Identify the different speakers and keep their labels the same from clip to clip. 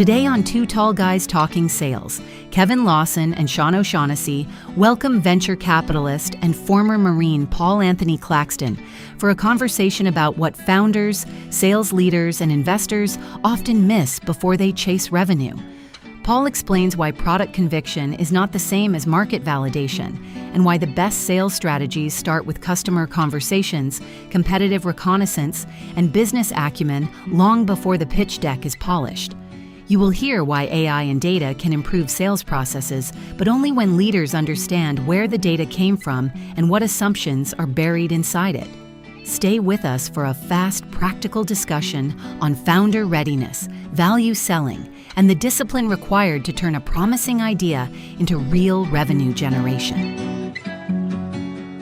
Speaker 1: Today on Two Tall Guys Talking Sales, Kevin Lawson and Sean O'Shaughnessy welcome venture capitalist and former Marine Paul Anthony Claxton for a conversation about what founders, sales leaders, and investors often miss before they chase revenue. Paul explains why product conviction is not the same as market validation, and why the best sales strategies start with customer conversations, competitive reconnaissance, and business acumen long before the pitch deck is polished. You will hear why AI and data can improve sales processes, but only when leaders understand where the data came from and what assumptions are buried inside it. Stay with us for a fast, practical discussion on founder readiness, value selling, and the discipline required to turn a promising idea into real revenue generation.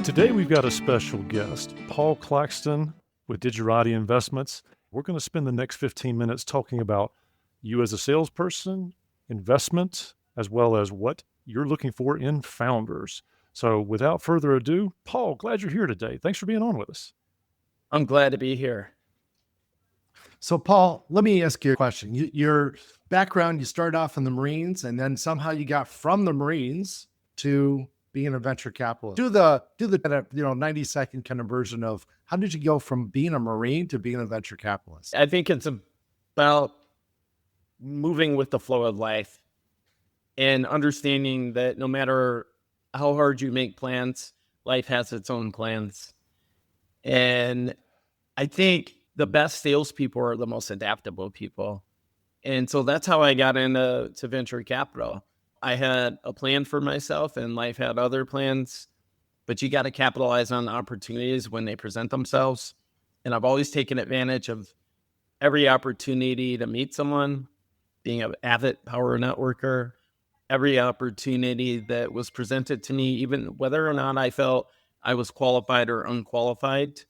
Speaker 2: Today we've got a special guest, Paul Claxton with Digirati Investments. We're going to spend the next 15 minutes talking about you as a salesperson, investment, as well as what you're looking for in founders. So without further ado, Paul, glad you're here today. Thanks for being on with us.
Speaker 3: I'm glad to be here.
Speaker 4: So Paul, let me ask you a question. Your background, you started off in the Marines and then somehow you got from the Marines to being a venture capitalist. Do the 90-second kind of version of how did you go from being a Marine to being a venture capitalist?
Speaker 3: I think it's about moving with the flow of life and understanding that no matter how hard you make plans, life has its own plans. And I think the best salespeople are the most adaptable people. And so that's how I got into venture capital. I had a plan for myself and life had other plans, but you got to capitalize on opportunities when they present themselves. And I've always taken advantage of every opportunity to meet someone, being an avid power networker, every opportunity that was presented to me, even whether or not I felt I was qualified or unqualified,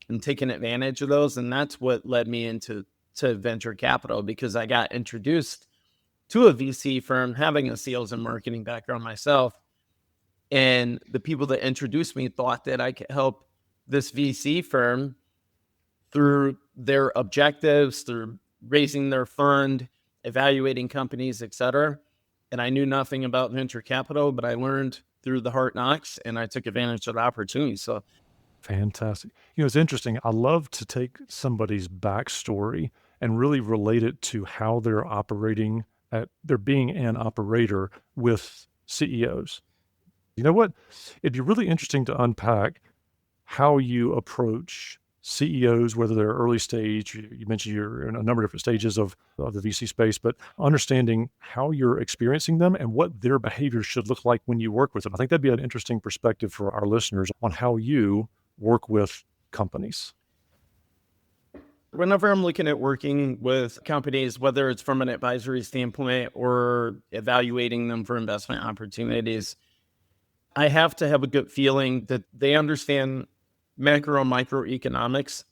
Speaker 3: and taking advantage of those. And that's what led me into venture capital, because I got introduced to a VC firm, having a sales and marketing background myself. And the people that introduced me thought that I could help this VC firm through their objectives, through raising their fund, evaluating companies, et cetera. And I knew nothing about venture capital, but I learned through the hard knocks and I took advantage of the opportunity. So
Speaker 2: fantastic. It's interesting. I love to take somebody's backstory and really relate it to how they're operating they're being an operator with CEOs. You know what? It'd be really interesting to unpack how you approach CEOs, whether they're early stage. You mentioned you're in a number of different stages of the VC space, but understanding how you're experiencing them and what their behavior should look like when you work with them. I think that'd be an interesting perspective for our listeners on how you work with companies.
Speaker 3: Whenever I'm looking at working with companies, whether it's from an advisory standpoint or evaluating them for investment opportunities, I have to have a good feeling that they understand macro and microeconomics,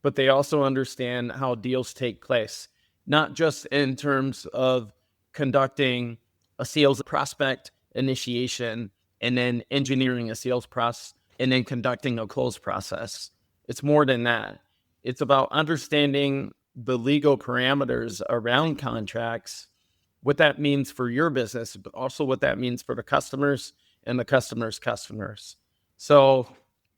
Speaker 3: but they also understand how deals take place, not just in terms of conducting a sales prospect initiation and then engineering a sales process and then conducting a close process. It's more than that. It's about understanding the legal parameters around contracts, what that means for your business, but also what that means for the customers and the customers' customers. So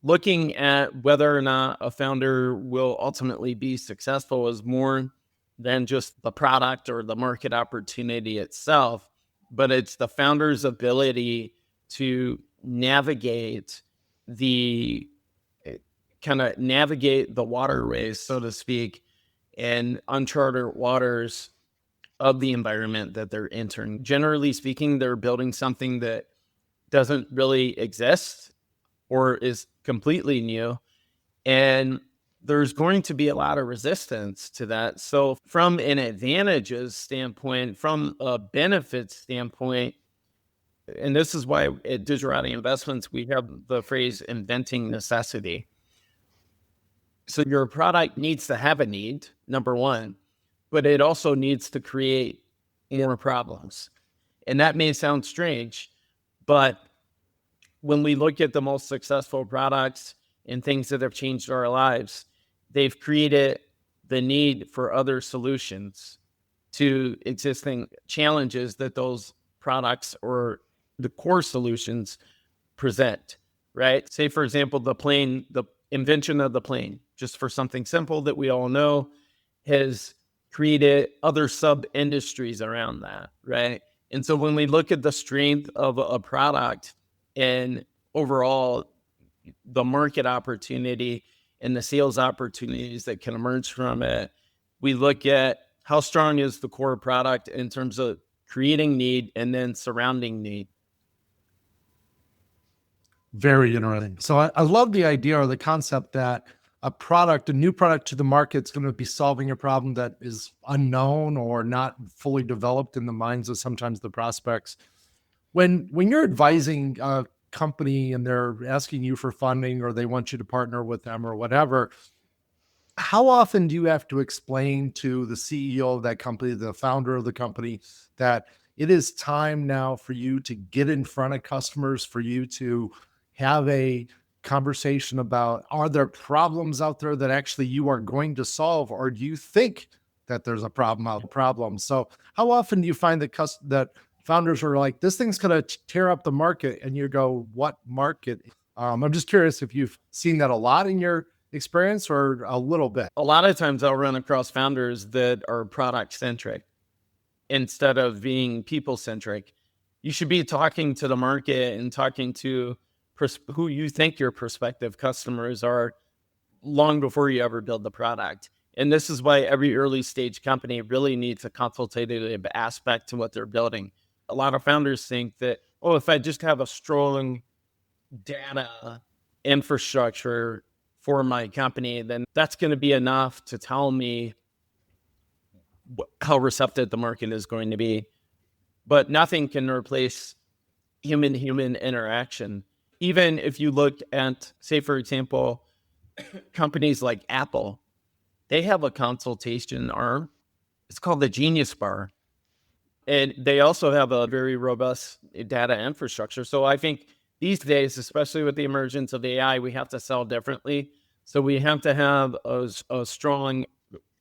Speaker 3: looking at whether or not a founder will ultimately be successful is more than just the product or the market opportunity itself, but it's the founder's ability to navigate the waterways, so to speak, and uncharted waters of the environment that they're entering. Generally speaking, they're building something that doesn't really exist or is completely new. And there's going to be a lot of resistance to that. So from an advantages standpoint, from a benefits standpoint, and this is why at Digirati Investments, we have the phrase inventing necessity. So your product needs to have a need, number one, but it also needs to create more problems. And that may sound strange, but when we look at the most successful products and things that have changed our lives, they've created the need for other solutions. to existing challenges that those products or the core solutions present, right? Say, for example, the invention of the plane, just for something simple that we all know, has created other sub-industries around that, right? And so when we look at the strength of a product and overall the market opportunity and the sales opportunities that can emerge from it, we look at how strong is the core product in terms of creating need and then surrounding need.
Speaker 4: Very interesting. So I love the idea or the concept that a new product to the market is going to be solving a problem that is unknown or not fully developed in the minds of sometimes the prospects. When you're advising a company and they're asking you for funding or they want you to partner with them or whatever, how often do you have to explain to the CEO of that company, the founder of the company, that it is time now for you to get in front of customers, for you to have a conversation about, are there problems out there that actually you are going to solve, or do you think that there's a problem? So how often do you find that founders are like, this thing's going to tear up the market, and you go, what market? I'm just curious if you've seen that a lot in your experience or a little bit.
Speaker 3: A lot of times I'll run across founders that are product centric instead of being people centric. You should be talking to the market and talking to who you think your prospective customers are long before you ever build the product. And this is why every early stage company really needs a consultative aspect to what they're building. A lot of founders think that, oh, if I just have a strong data infrastructure for my company, then that's going to be enough to tell me how receptive the market is going to be. But nothing can replace human-human interaction. Even if you look at, say, for example, companies like Apple, they have a consultation arm. It's called the Genius Bar. And they also have a very robust data infrastructure. So I think these days, especially with the emergence of AI, we have to sell differently. So we have to have a strong,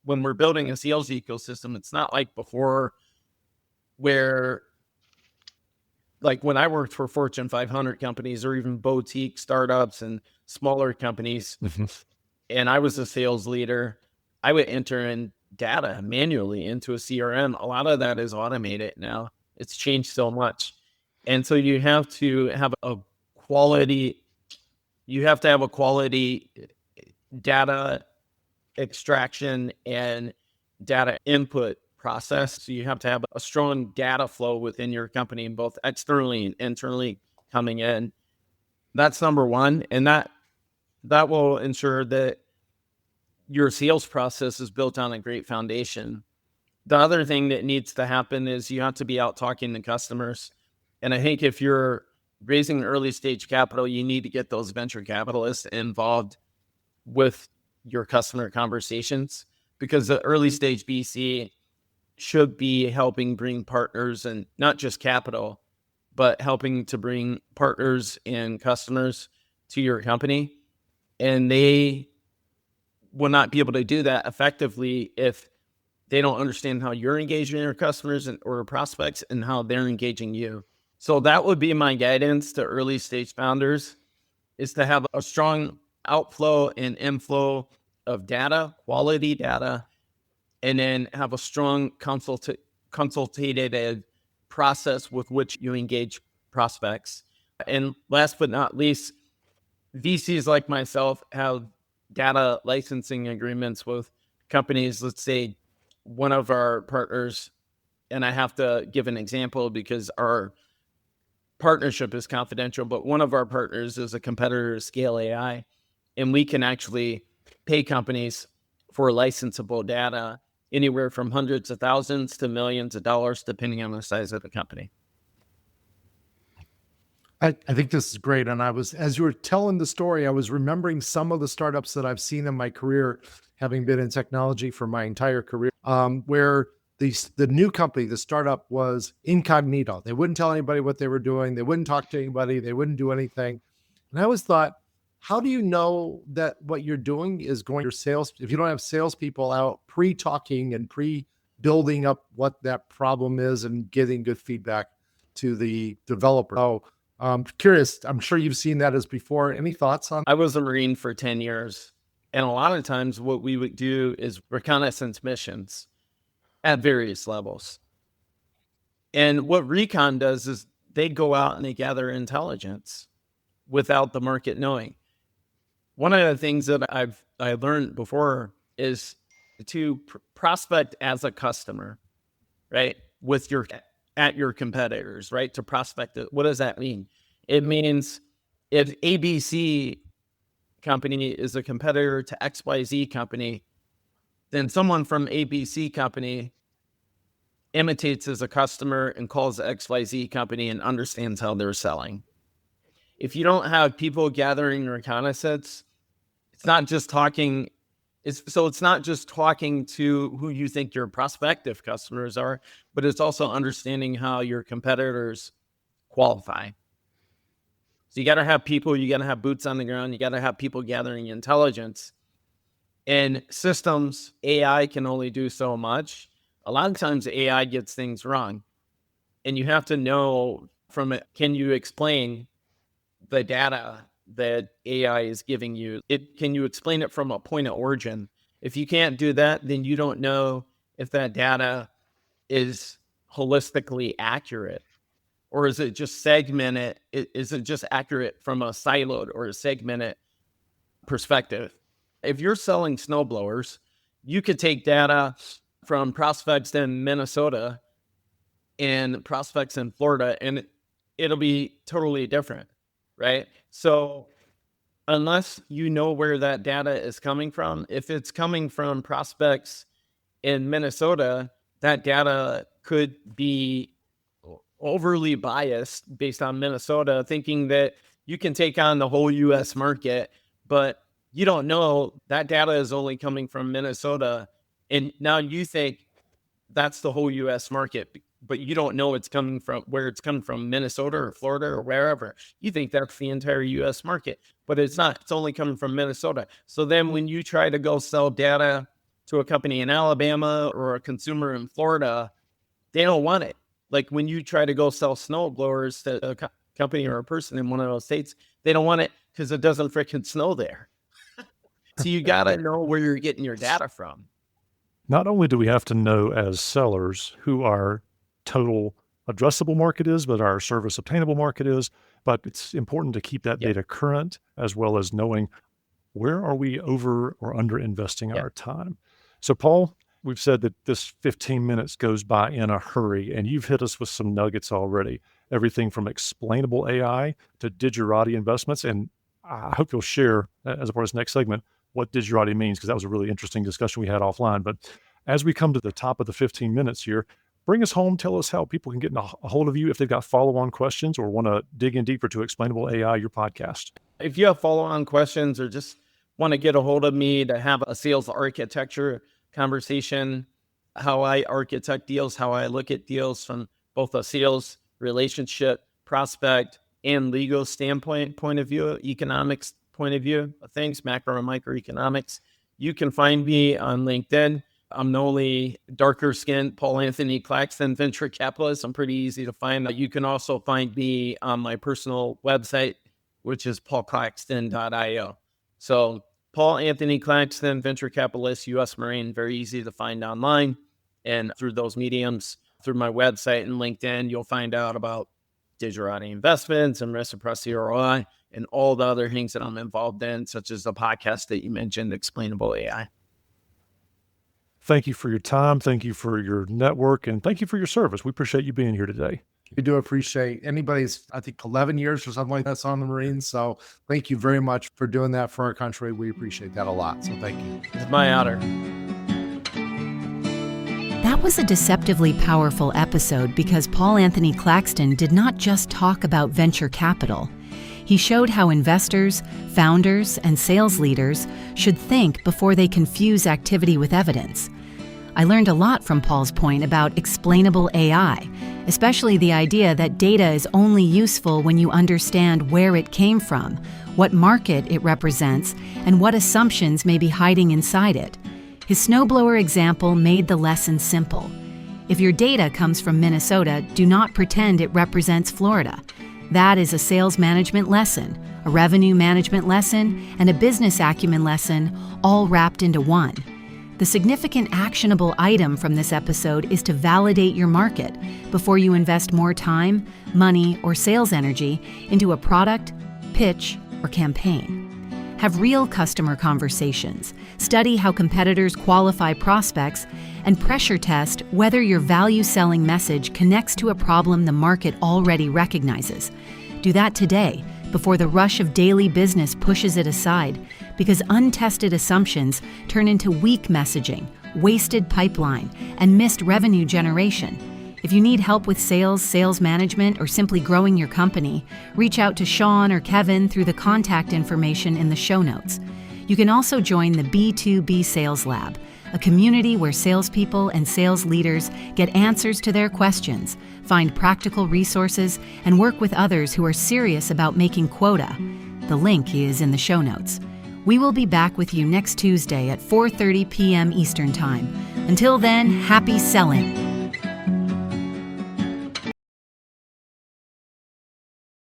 Speaker 3: when we're building a sales ecosystem, it's not like before where, like when I worked for Fortune 500 companies or even boutique startups and smaller companies, and I was a sales leader, I would enter in data manually into a CRM. A lot of that is automated now. It's changed so much. And so you have to have a quality data extraction and data input process. So you have to have a strong data flow within your company, both externally and internally coming in. That's number one. And that will ensure that your sales process is built on a great foundation. The other thing that needs to happen is you have to be out talking to customers. And I think if you're raising early stage capital, you need to get those venture capitalists involved with your customer conversations, because the early stage VC should be helping bring partners, and not just capital, but helping to bring partners and customers to your company. And they will not be able to do that effectively if they don't understand how you're engaging your customers or prospects and how they're engaging you. So that would be my guidance to early stage founders, is to have a strong outflow and inflow of data, quality data, and then have a strong consultative process with which you engage prospects. And last but not least, VCs like myself have data licensing agreements with companies. Let's say one of our partners, and I have to give an example because our partnership is confidential, but one of our partners is a competitor to Scale AI, and we can actually pay companies for licensable data anywhere from hundreds of thousands to millions of dollars, depending on the size of the company.
Speaker 4: I think this is great. And as you were telling the story, I was remembering some of the startups that I've seen in my career, having been in technology for my entire career, where the new company, the startup, was incognito. They wouldn't tell anybody what they were doing. They wouldn't talk to anybody. They wouldn't do anything. And I always thought, how do you know that what you're doing is going your sales, if you don't have salespeople out pre-talking and building up what that problem is and getting good feedback to the developer. So I'm curious, I'm sure you've seen that as before. Any thoughts on?
Speaker 3: I was a Marine for 10 years. And a lot of times what we would do is reconnaissance missions at various levels. And what Recon does is they go out and they gather intelligence without the market knowing. One of the things that I learned before is to prospect as a customer, right? At your competitors, right? To prospect it. What does that mean? It means if ABC company is a competitor to XYZ company, then someone from ABC company imitates as a customer and calls the XYZ company and understands how they're selling. If you don't have people gathering reconnaissance, it's not just talking to who you think your prospective customers are, but it's also understanding how your competitors qualify. So you got to have people, you got to have boots on the ground, you got to have people gathering intelligence. And systems, AI can only do so much. A lot of times AI gets things wrong. And you have to know from it, can you explain the data that AI is giving you? Can you explain it from a point of origin? If you can't do that, then you don't know if that data is holistically accurate. Or is it just segmented? Is it just accurate from a siloed or a segmented perspective? If you're selling snowblowers, you could take data from prospects in Minnesota and prospects in Florida, and it'll be totally different, right? So unless you know where that data is coming from, if it's coming from prospects in Minnesota, that data could be overly biased based on Minnesota, thinking that you can take on the whole U.S. market, but you don't know that data is only coming from Minnesota. And now you think that's the whole U.S. market, but you don't know it's coming from where it's coming from, Minnesota or Florida or wherever. You think that's the entire U.S. market, but it's not. It's only coming from Minnesota. So then when you try to go sell data to a company in Alabama or a consumer in Florida, they don't want it. Like when you try to go sell snow blowers to a company or a person in one of those states, they don't want it because it doesn't freaking snow there. So you got to know where you're getting your data from.
Speaker 2: Not only do we have to know as sellers who our total addressable market is, but our service obtainable market is, but it's important to keep that data current, as well as knowing where are we over or under investing our time. So Paul, we've said that this 15 minutes goes by in a hurry, and you've hit us with some nuggets already. Everything from explainable AI to Digirati investments. And I hope you'll share, as a part of this next segment, what Digirati means, because that was a really interesting discussion we had offline. But as we come to the top of the 15 minutes here, bring us home. Tell us how people can get a hold of you if they've got follow-on questions or want to dig in deeper to Explainable AI, your podcast.
Speaker 3: If you have follow-on questions or just want to get a hold of me to have a sales architecture conversation, how I architect deals, how I look at deals from both a sales, relationship, prospect, and legal point of view, economics point of view of things, macro and microeconomics, you can find me on LinkedIn. I'm the only darker skinned Paul Anthony Claxton venture capitalist. I'm pretty easy to find. You can also find me on my personal website, which is paulclaxton.io. So Paul Anthony Claxton, venture capitalist, U.S. Marine, very easy to find online. And through those mediums, through my website and LinkedIn, you'll find out about Digirati investments and reciprocity ROI and all the other things that I'm involved in, such as the podcast that you mentioned, Explainable AI.
Speaker 2: Thank you for your time. Thank you for your network, and thank you for your service. We appreciate you being here today.
Speaker 4: We do appreciate anybody's, I think 11 years or something like that's on the Marines. So thank you very much for doing that for our country. We appreciate that a lot. So thank you.
Speaker 3: It's my honor.
Speaker 1: That was a deceptively powerful episode because Paul Anthony Claxton did not just talk about venture capital. He showed how investors, founders, and sales leaders should think before they confuse activity with evidence. I learned a lot from Paul's point about explainable AI, especially the idea that data is only useful when you understand where it came from, what market it represents, and what assumptions may be hiding inside it. His snowblower example made the lesson simple. If your data comes from Minnesota, do not pretend it represents Florida. That is a sales management lesson, a revenue management lesson, and a business acumen lesson, all wrapped into one. The significant actionable item from this episode is to validate your market before you invest more time, money, or sales energy into a product, pitch, or campaign. Have real customer conversations, study how competitors qualify prospects, and pressure test whether your value-selling message connects to a problem the market already recognizes. Do that today, before the rush of daily business pushes it aside, because untested assumptions turn into weak messaging, wasted pipeline, and missed revenue generation. If you need help with sales management, or simply growing your company, reach out to Sean or Kevin through the contact information in the show notes. You can also join the B2B Sales Lab, a community where salespeople and sales leaders get answers to their questions, find practical resources, and work with others who are serious about making quota. The link is in the show notes. We will be back with you next Tuesday at 4:30 p.m. Eastern Time. Until then, happy selling!